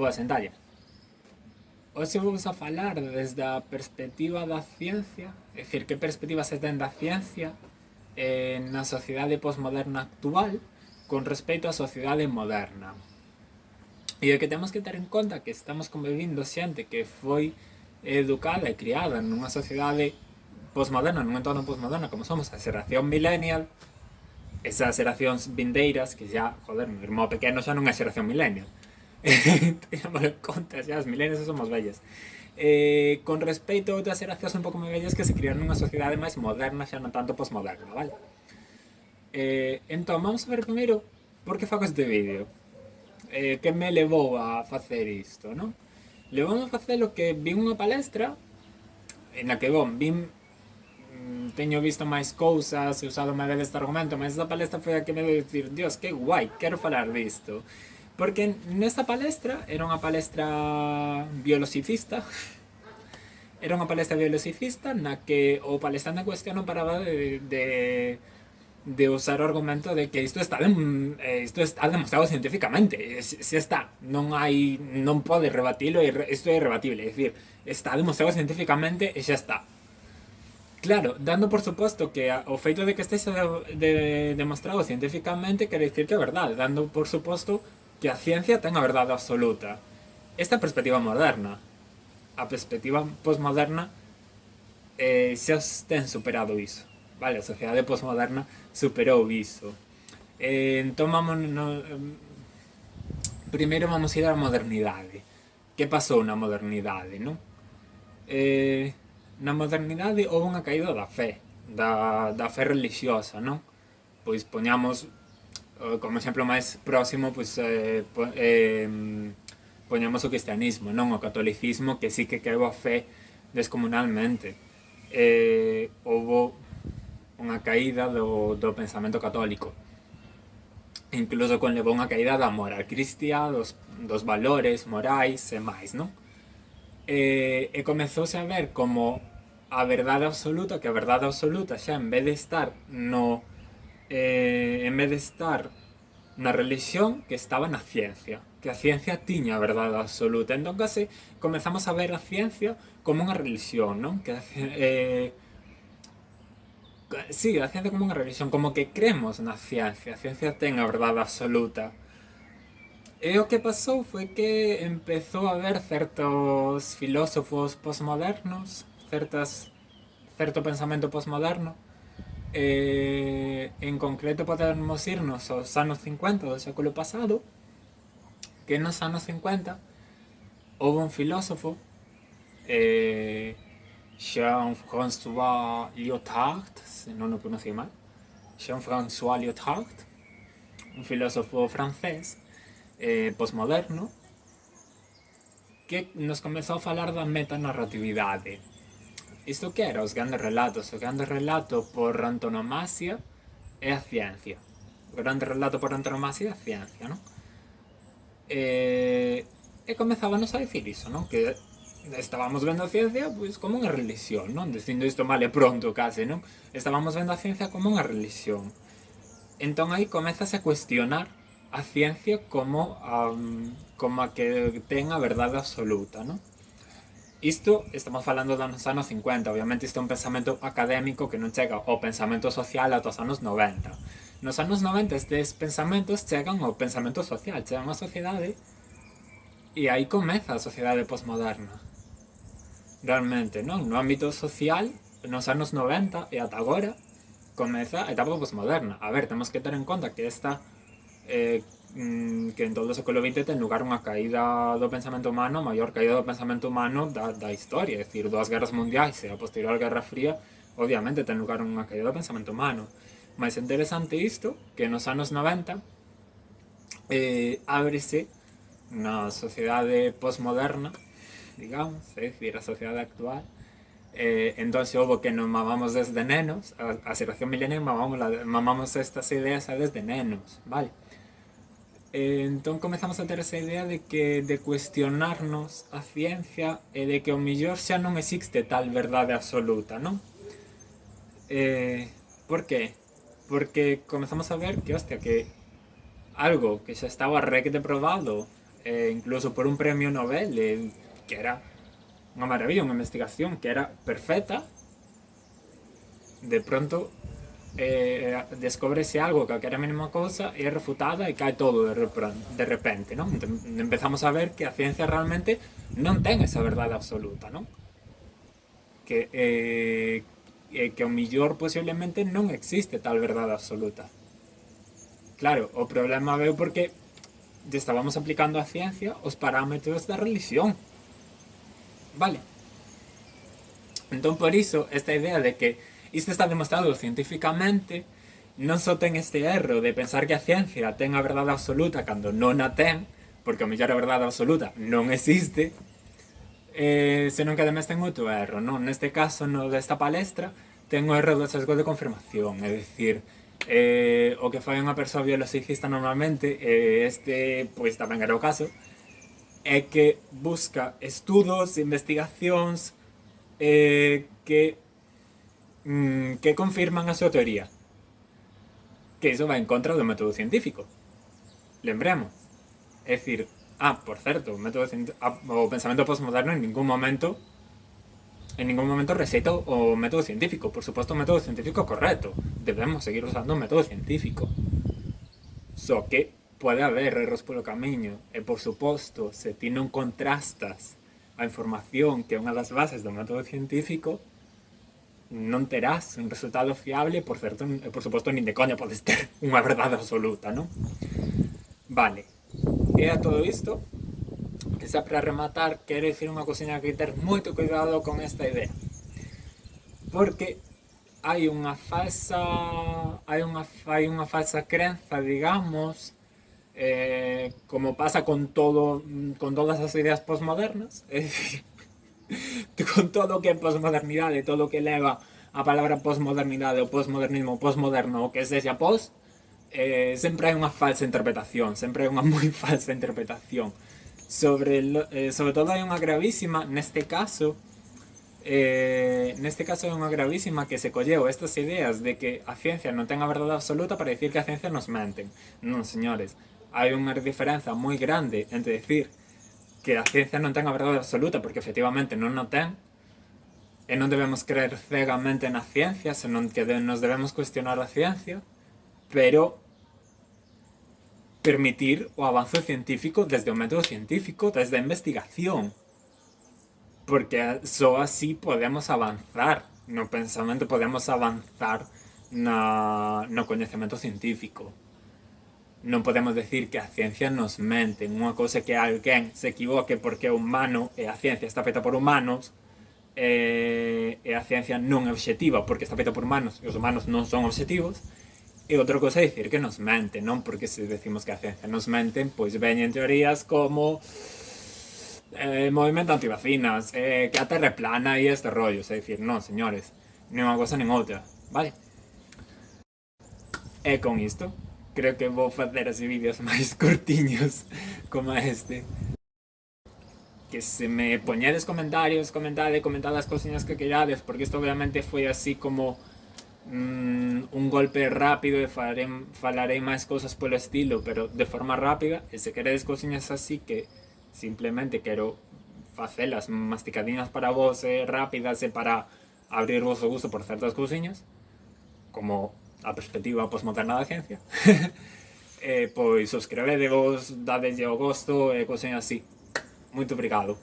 Boa, sentalla. Hoxe vamos a falar desde a perspectiva da ciencia, é dicir, que perspectiva se ten da ciencia na sociedade posmoderna actual con respecto á sociedade moderna. E o que temos que ter en conta que estamos convivindo xente que foi educada e criada nunha sociedade posmoderna, nun entorno posmoderno como somos a xeración millennial, esas xeracións vindeiras que xa, joder, meu irmão pequeno xa non é xeración millennial. Teníamos en conta xa, as millennials somos vellas. Con respecto a outras xeracións un pouco máis vellas que se criaron nunha sociedade máis moderna, xa non tanto posmoderna, vale? Entón, vamos a ver primeiro por que fago este vídeo. Que me levou a facer isto, non? Levou a facer o que vi unha palestra na que, teño visto máis cousas, he usado máis este argumento, mas esta palestra foi a que me deu dicir, Dios, que guai, quero falar disto. Porque nesta palestra era unha palestra biologicista, era unha palestra biologicista na que o palestrante en cuestión non paraba de usar o argumento de que isto está demostrado científicamente. Se está, non pode rebatilo, isto é irrebatible, é dicir, está demostrado científicamente e xa está. Claro, dando por suposto que o feito de que estexa demostrado científicamente quere dicir que é verdade, dando por suposto que a ciencia ten a verdade absoluta. Esta perspectiva moderna, a perspectiva postmoderna, xa ten superado iso. Vale, a sociedade postmoderna superou iso. Entón primeiro vamos ir á modernidade. Que pasou na modernidade, non? Na modernidade houve unha caída da fé, da fé religiosa, non? Pois poñamos como exemplo máis próximo, pois poñamos o cristianismo, non? O catolicismo, que sí que caeu a fé descomunalmente. Houve unha caída do pensamento católico, incluso conlevou unha caída da moral cristiá, dos valores morais e máis, non? E comezouse a ver como a verdade absoluta, que a verdade absoluta xa en vez de estar na religión, que estaba na ciencia, que a ciencia tiña a verdade absoluta. Entón case comezamos a ver a ciencia como unha religión, non? Sí, a ciencia como unha religión, como que cremos na ciencia, a ciencia ten a verdade absoluta. E o que pasou foi que empezou a haber certos filósofos postmodernos, certo pensamento postmoderno. En concreto podemos irnos aos anos 50 do século pasado, que nos anos 50 houve un filósofo, Jean-François Lyotard, se non o pronunciei mal, Jean-François Lyotard, un filósofo francés postmoderno, que nos comezou a falar da metanarratividade. Isto que era? Os grandes relatos. O grande relato por antonomasia é a ciencia. O grande relato por antonomasia é a ciencia, non? E comezábanos a dicir iso, non? Que estábamos vendo a ciencia pois como unha religión, non? Dicindo isto mal e pronto, case, non? Estábamos vendo a ciencia como unha religión. Entón aí comezase a cuestionar a ciencia como a que ten a verdade absoluta, non? Isto estamos falando dos anos 50, obviamente isto é un pensamento académico que non chega ao pensamento social ata os anos 90. Nos anos 90 estes pensamentos chegan ao pensamento social, chegan á sociedade e aí comeza a sociedade postmoderna. Realmente, non? No ámbito social, nos anos 90 e ata agora, comeza a etapa postmoderna. A ver, temos que ter en conta que que en todo o século XX ten lugar unha caída do pensamento humano, a maior caída do pensamento humano da historia, é dicir, 2 guerras mundiais e a posterior Guerra Fría, obviamente ten lugar unha caída do pensamento humano. Mais é interesante isto, que nos anos 90 ábrese na sociedade postmoderna, digamos, é dicir, a sociedade actual. Entón se houve que nos mamamos desde nenos, a xeración millennial mamamos estas ideas desde nenos, vale? Entón comezamos a ter esa idea de cuestionarnos a ciencia e de que o mellor xa non existe tal verdade absoluta, non? Por que? Porque comezamos a ver que, hostia, que algo que xa estaba requete probado incluso por un premio Nobel, que era unha maravilla, unha investigación que era perfecta, de pronto descóbrese algo, calquera mínima cousa, é refutada e cae todo de repente, non? Empezamos a ver que a ciencia realmente non ten esa verdade absoluta, non? Que o millor posiblemente non existe tal verdade absoluta. Claro, o problema veu porque estábamos aplicando a ciencia os parámetros da religión. Vale. Entón, por iso, esta idea de que isto está demostrado científicamente non só ten este erro de pensar que a ciencia ten a verdade absoluta cando non a ten, porque o mellor a verdade absoluta non existe, senón que además ten outro erro, non? Neste caso, no desta palestra, ten o erro do sesgo de confirmación, é dicir, o que fai unha persoa biologicista normalmente, este, pois tamén era o caso, é que busca estudos, investigacións que confirman a súa teoría. Que iso vai en contra do método científico. Lembremos. É dicir, por certo, o pensamento postmoderno en ningún momento rexeita o método científico. Por suposto, o método científico correcto. Debemos seguir usando o método científico. Só que pode haber erros polo camiño. E, por suposto, se ti non contrastas a información que é unha das bases do método científico, non terás un resultado fiable, por certo, por suposto, nin de coña podes ter unha verdade absoluta, non? Vale. E a todo isto, que xa para rematar, quero dicir unha cosiña que ter moito cuidado con esta idea. Porque hai unha falsa crenza, digamos, como pasa con todas as ideas postmodernas, con todo o que é postmodernidade, todo o que leva a palabra postmodernidade, o postmodernismo, o postmoderno, o que sexa post, sempre hai unha falsa interpretación, sempre hai unha moi falsa interpretación. Sobre todo hai unha gravísima, neste caso é unha gravísima que se colleu estas ideas de que a ciencia non ten a verdade absoluta para dicir que a ciencia nos menten. Non, señores, hai unha diferenza moi grande entre dicir que a ciencia non ten a verdade absoluta, porque efectivamente non o ten, e non debemos creer cegamente na ciencia, senón que nos debemos cuestionar a ciencia, pero permitir o avance científico desde o método científico, desde a investigación, porque só así podemos avanzar no pensamento, podemos avanzar no coñecemento científico. Non podemos decir que a ciencia nos mente. Unha cousa que alguén se equivoque porque é humano e a ciencia está feita por humanos, e a ciencia non é obxectiva porque está feita por humanos e os humanos non son obxectivos. E outra cousa é dicir que nos mente, non? Porque se decimos que a ciencia nos mente, pois veñen teorías como movimento antivacinas, que a terra é plana e este rollo. É dicir, non, señores, nin unha cousa nin outra, vale? E con isto creo que vou facer así vídeos máis curtiños como este. Que se me poñedes comentarios, comentad as cousiñas que querades, porque isto obviamente foi así como un golpe rápido e falarei máis cousas polo estilo, pero de forma rápida. E se queredes cousiñas así que simplemente quero facelas masticadiñas para vos, rápidas, e para abrir vos o gusto por certas cousiñas, como a perspectiva postmoderna da ciencia, pois subscribedevos, dadelle o gosto e cousiñas así. Moito obrigado.